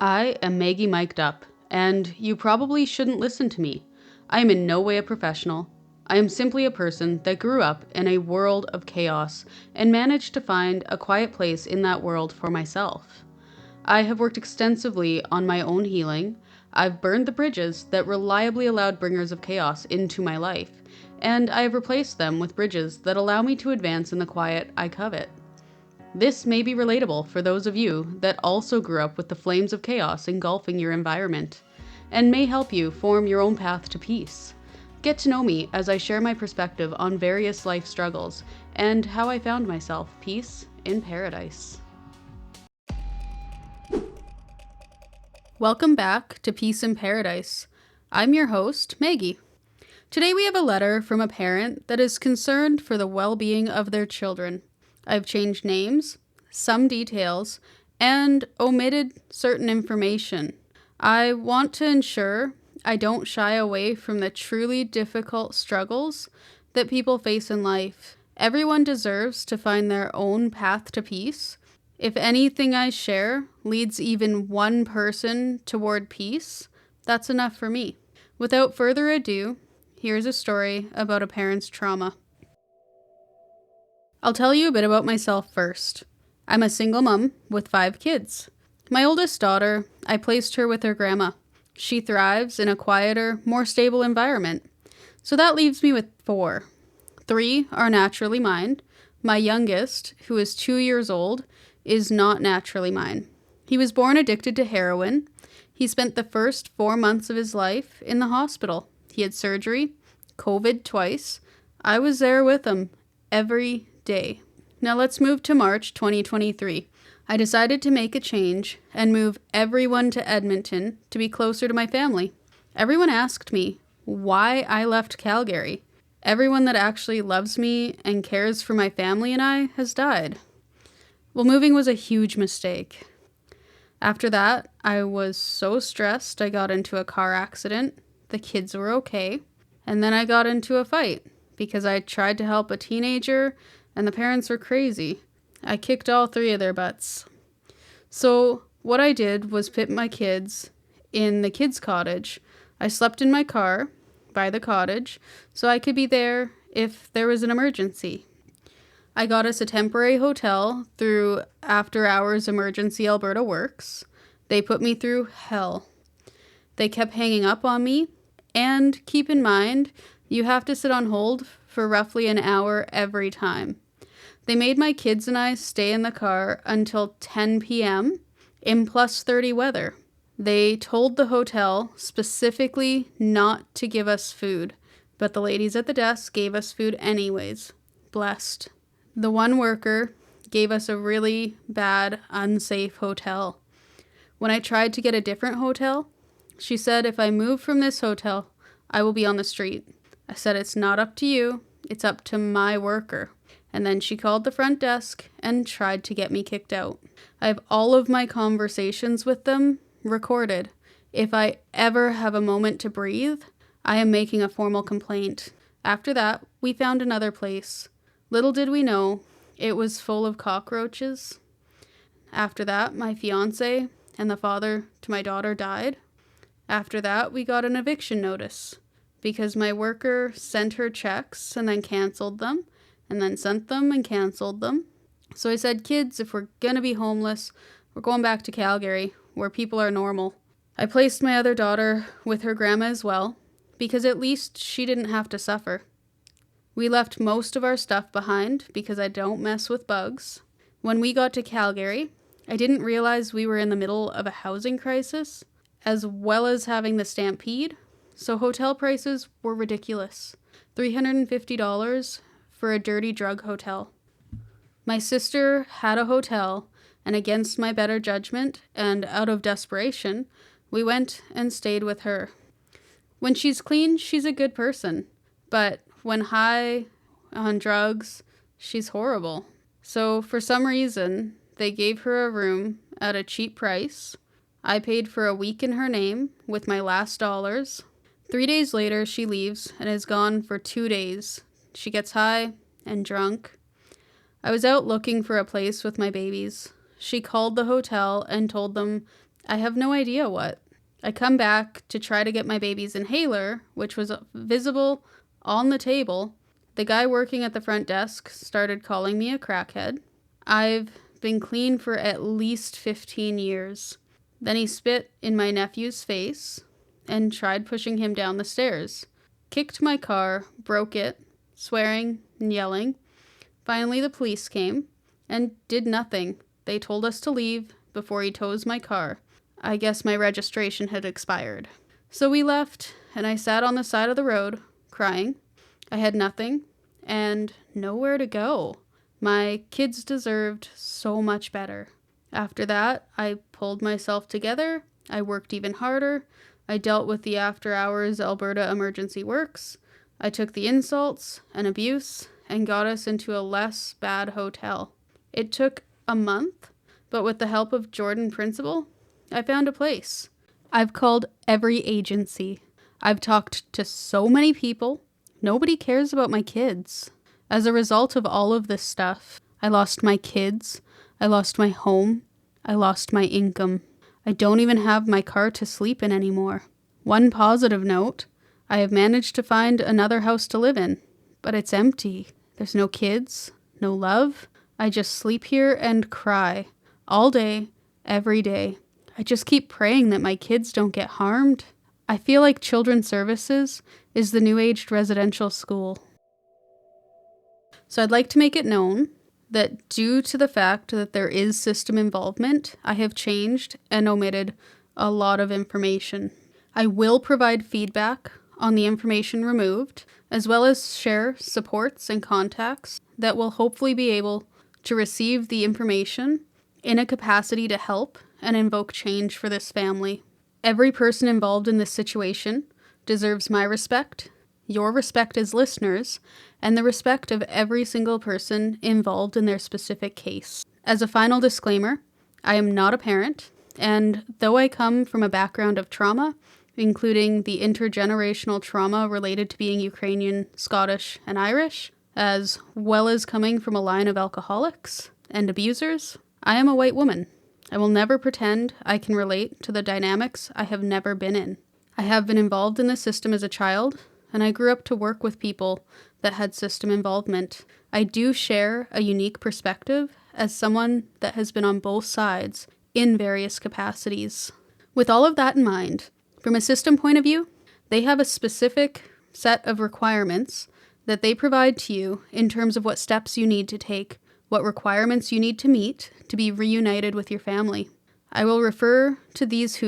I am Maggie mic'd up, and you probably shouldn't listen to me. I am in no way a professional. I am simply a person that grew up in a world of chaos and managed to find a quiet place in that world for myself. I have worked extensively on my own healing. I've burned the bridges that reliably allowed bringers of chaos into my life, and I have replaced them with bridges that allow me to advance in the quiet I covet. This may be relatable for those of you that also grew up with the flames of chaos engulfing your environment, and may help you form your own path to peace. Get to know me as I share my perspective on various life struggles and how I found myself peace in paradise. Welcome back to Peace in Paradise. I'm your host, Maggie. Today we have a letter from a parent that is concerned for the well-being of their children. I've changed names, some details, and omitted certain information. I want to ensure I don't shy away from the truly difficult struggles that people face in life. Everyone deserves to find their own path to peace. If anything I share leads even one person toward peace, that's enough for me. Without further ado, here's a story about a parent's trauma. I'll tell you a bit about myself first. I'm a single mom with 5 kids. My oldest daughter, I placed her with her grandma. She thrives in a quieter, more stable environment. So that leaves me with 4. 3 are naturally mine. My youngest, who is 2 years old, is not naturally mine. He was born addicted to heroin. He spent the first 4 months of his life in the hospital. He had surgery, COVID twice. I was there with him every day. Now let's move to March 2023. I decided to make a change and move everyone to Edmonton to be closer to my family. Everyone asked me why I left Calgary. Everyone that actually loves me and cares for my family and I has died. Well, moving was a huge mistake. After that, I was so stressed I got into a car accident. The kids were okay. And then I got into a fight because I tried to help a teenager and the parents were crazy. I kicked all 3 of their butts. So what I did was put my kids in the kids' cottage. I slept in my car by the cottage so I could be there if there was an emergency. I got us a temporary hotel through After Hours Emergency Alberta Works. They put me through hell. They kept hanging up on me. And keep in mind, you have to sit on hold for roughly an hour every time. They made my kids and I stay in the car until 10 p.m. in plus 30 weather. They told the hotel specifically not to give us food, but the ladies at the desk gave us food anyways. Blessed. The one worker gave us a really bad, unsafe hotel. When I tried to get a different hotel, she said if I move from this hotel, I will be on the street. I said it's not up to you, it's up to my worker. And then she called the front desk and tried to get me kicked out. I have all of my conversations with them recorded. If I ever have a moment to breathe, I am making a formal complaint. After that, we found another place. Little did we know, it was full of cockroaches. After that, my fiance and the father to my daughter died. After that, we got an eviction notice because my worker sent her checks and then canceled them, and then sent them and canceled them. So I said, kids, if we're gonna be homeless, we're going back to Calgary, where people are normal. I placed my other daughter with her grandma as well, because at least she didn't have to suffer. We left most of our stuff behind because I don't mess with bugs. When we got to Calgary, I didn't realize we were in the middle of a housing crisis, as well as having the stampede, so hotel prices were ridiculous. $350 for a dirty drug hotel. My sister had a hotel, and against my better judgment and out of desperation, we went and stayed with her. When she's clean, she's a good person, but when high on drugs, she's horrible. So for some reason, they gave her a room at a cheap price. I paid for a week in her name with my last dollars. 3 days later, she leaves and is gone for 2 days. She gets high and drunk. I was out looking for a place with my babies. She called the hotel and told them I have no idea what. I come back to try to get my baby's inhaler, which was visible on the table. The guy working at the front desk started calling me a crackhead. I've been clean for at least 15 years. Then he spit in my nephew's face and tried pushing him down the stairs. Kicked my car, broke it, swearing and yelling. Finally, the police came and did nothing. They told us to leave before he tows my car. I guess my registration had expired. So we left, and I sat on the side of the road, crying. I had nothing and nowhere to go. My kids deserved so much better. After that, I pulled myself together. I worked even harder. I dealt with the after-hours Alberta emergency works. I took the insults and abuse and got us into a less bad hotel. It took a month, but with the help of Jordan Principal, I found a place. I've called every agency. I've talked to so many people. Nobody cares about my kids. As a result of all of this stuff, I lost my kids. I lost my home. I lost my income. I don't even have my car to sleep in anymore. One positive note, I have managed to find another house to live in, but it's empty. There's no kids, no love. I just sleep here and cry all day, every day. I just keep praying that my kids don't get harmed. I feel like Children's Services is the New Aged residential school. So I'd like to make it known that due to the fact that there is system involvement, I have changed and omitted a lot of information. I will provide feedback on the information removed, as well as share supports and contacts that will hopefully be able to receive the information in a capacity to help and invoke change for this family. Every person involved in this situation deserves my respect, your respect as listeners, and the respect of every single person involved in their specific case. As a final disclaimer, I am not a parent, and though I come from a background of trauma, including the intergenerational trauma related to being Ukrainian, Scottish, and Irish, as well as coming from a line of alcoholics and abusers, I am a white woman. I will never pretend I can relate to the dynamics I have never been in. I have been involved in the system as a child, and I grew up to work with people that had system involvement. I do share a unique perspective as someone that has been on both sides in various capacities. With all of that in mind, from a system point of view, they have a specific set of requirements that they provide to you in terms of what steps you need to take, what requirements you need to meet to be reunited with your family. I will refer to these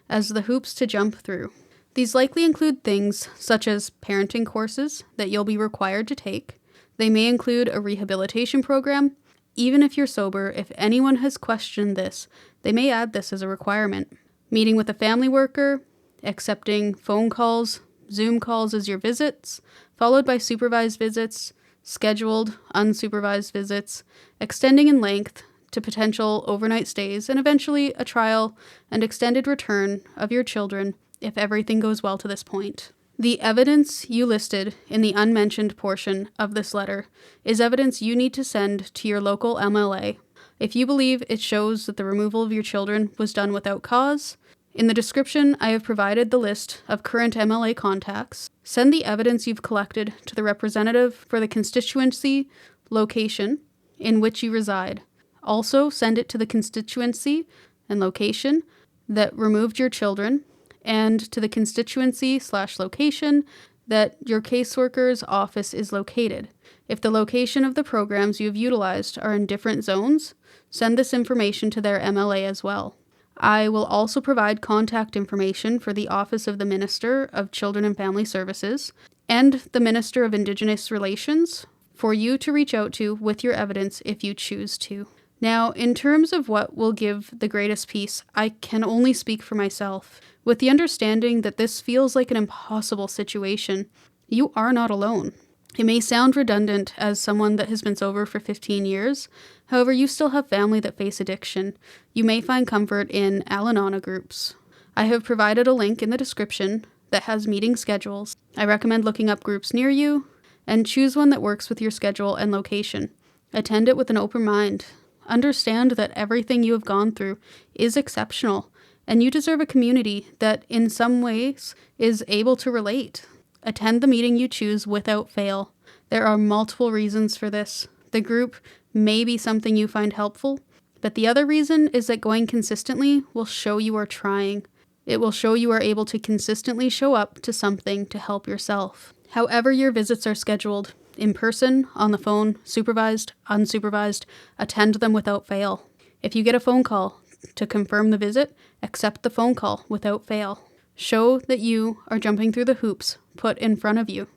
as the hoops to jump through. These likely include things such as parenting courses that you'll be required to take. They may include a rehabilitation program. Even if you're sober, if anyone has questioned this, they may add this as a requirement. Meeting with a family worker, accepting phone calls, Zoom calls as your visits, followed by supervised visits, scheduled unsupervised visits, extending in length to potential overnight stays, and eventually a trial and extended return of your children if everything goes well to this point. The evidence you listed in the unmentioned portion of this letter is evidence you need to send to your local MLA if you believe it shows that the removal of your children was done without cause. In the description, I have provided the list of current MLA contacts. Send the evidence you've collected to the representative for the constituency location in which you reside. Also, send it to the constituency and location that removed your children, and to the constituency/location that your caseworker's office is located. If the location of the programs you have utilized are in different zones, send this information to their MLA as well. I will also provide contact information for the Office of the Minister of Children and Family Services and the Minister of Indigenous Relations for you to reach out to with your evidence if you choose to. Now, in terms of what will give the greatest peace, I can only speak for myself. With the understanding that this feels like an impossible situation, you are not alone. It may sound redundant as someone that has been sober for 15 years. However, you still have family that face addiction. You may find comfort in Al-Anon groups. I have provided a link in the description that has meeting schedules. I recommend looking up groups near you and choose one that works with your schedule and location. Attend it with an open mind. Understand that everything you have gone through is exceptional, and you deserve a community that in some ways is able to relate. Attend the meeting you choose without fail. There are multiple reasons for this. The group may be something you find helpful, but the other reason is that going consistently will show you are trying. It will show you are able to consistently show up to something to help yourself. However your visits are scheduled, in person, on the phone, supervised, unsupervised, attend them without fail. If you get a phone call to confirm the visit, accept the phone call without fail. Show that you are jumping through the hoops put in front of you.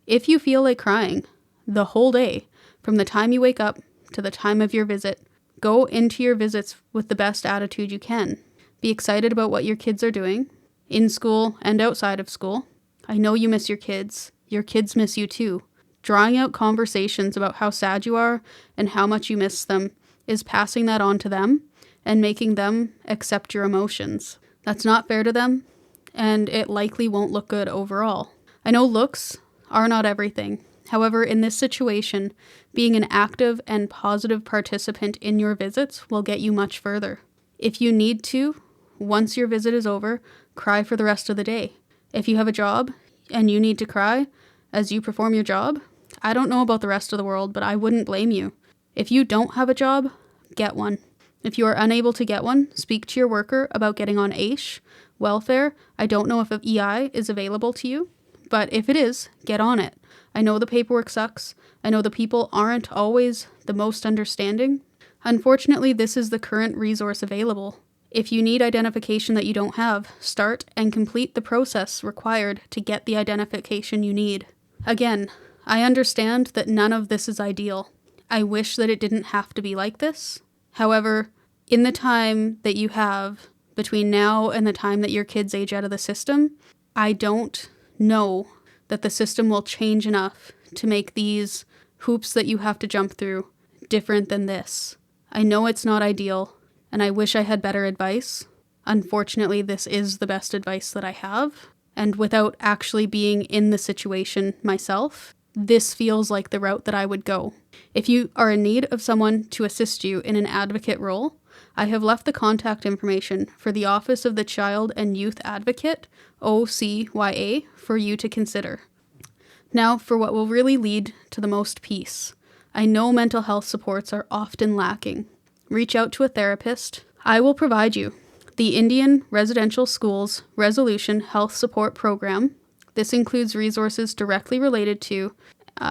If you feel like crying the whole day, from the time you wake up to the time of your visit, go into your visits with the best attitude you can. Be excited about what your kids are doing, in school and outside of school. I know you miss your kids. Your kids miss you too. Drawing out conversations about how sad you are and how much you miss them is passing that on to them and making them accept your emotions. That's not fair to them, and it likely won't look good overall. I know looks are not everything. However, in this situation, being an active and positive participant in your visits will get you much further. If you need to, once your visit is over, cry for the rest of the day. If you have a job and you need to cry as you perform your job, I don't know about the rest of the world, but I wouldn't blame you. If you don't have a job, get one. If you are unable to get one, speak to your worker about getting on AISH, welfare. I don't know if EI is available to you, but if it is, get on it. I know the paperwork sucks. I know the people aren't always the most understanding. Unfortunately, this is the current resource available. If you need identification that you don't have, start and complete the process required to get the identification you need. Again, I understand that none of this is ideal. I wish that it didn't have to be like this. However, in the time that you have between now and the time that your kids age out of the system, I don't know that the system will change enough to make these hoops that you have to jump through different than this. I know it's not ideal, and I wish I had better advice. Unfortunately, this is the best advice that I have, and without actually being in the situation myself, this feels like the route that I would go. If you are in need of someone to assist you in an advocate role, I have left the contact information for the Office of the Child and Youth Advocate, OCYA, for you to consider. Now for what will really lead to the most peace. I know mental health supports are often lacking. Reach out to a therapist. I will provide you the Indian Residential Schools Resolution Health Support Program. This includes resources directly related to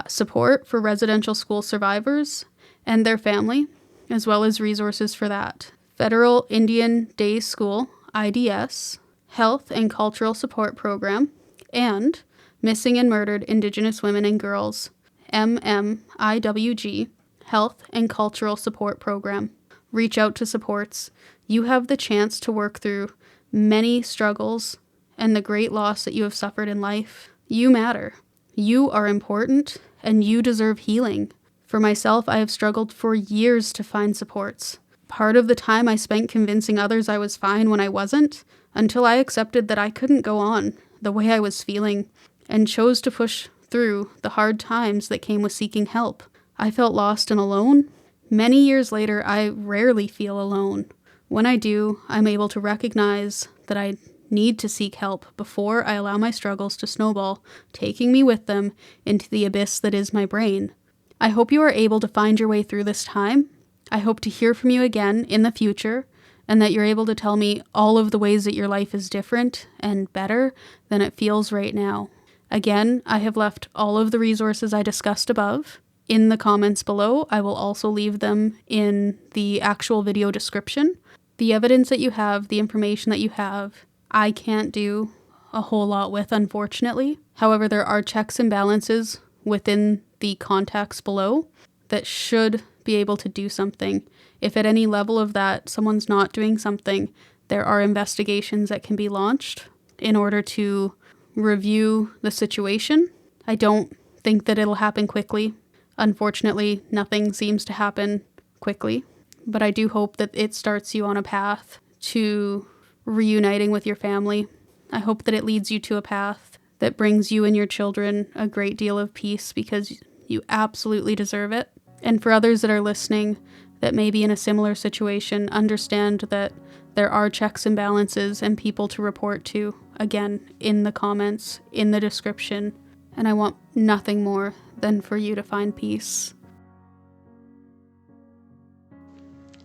support for residential school survivors and their family, as well as resources for that. Federal Indian Day School, IDS, Health and Cultural Support Program, and Missing and Murdered Indigenous Women and Girls, MMIWG, Health and Cultural Support Program. Reach out to supports. You have the chance to work through many struggles and the great loss that you have suffered in life. You matter. You are important, and you deserve healing. For myself, I have struggled for years to find supports. Part of the time I spent convincing others I was fine when I wasn't, until I accepted that I couldn't go on the way I was feeling, and chose to push through the hard times that came with seeking help. I felt lost and alone. Many years later, I rarely feel alone. When I do, I'm able to recognize that I need to seek help before I allow my struggles to snowball, taking me with them into the abyss that is my brain. I hope you are able to find your way through this time. I hope to hear from you again in the future, and that you're able to tell me all of the ways that your life is different and better than it feels right now. Again, I have left all of the resources I discussed above in the comments below. I will also leave them in the actual video description. The evidence that you have, the information that you have, I can't do a whole lot with, unfortunately. However, there are checks and balances within the contacts below that should be able to do something. If at any level of that someone's not doing something, there are investigations that can be launched in order to review the situation. I don't think that it'll happen quickly. Unfortunately, nothing seems to happen quickly, but I do hope that it starts you on a path to reuniting with your family. I hope that it leads you to a path that brings you and your children a great deal of peace, because you absolutely deserve it. And for others that are listening that may be in a similar situation understand that there are checks and balances and people to report to, again, in the comments, in the description, and I want nothing more than for you to find peace.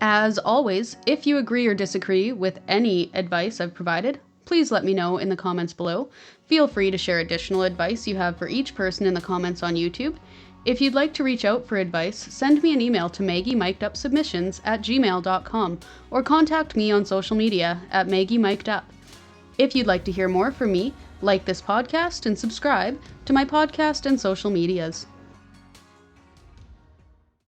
As always, if you agree or disagree with any advice I've provided, please let me know in the comments below. Feel free to share additional advice you have for each person in the comments on YouTube. If you'd like to reach out for advice, send me an email to maggiemicedupsubmissions@gmail.com or contact me on social media at maggiemikedup. If you'd like to hear more from me, like this podcast and subscribe to my podcast and social medias.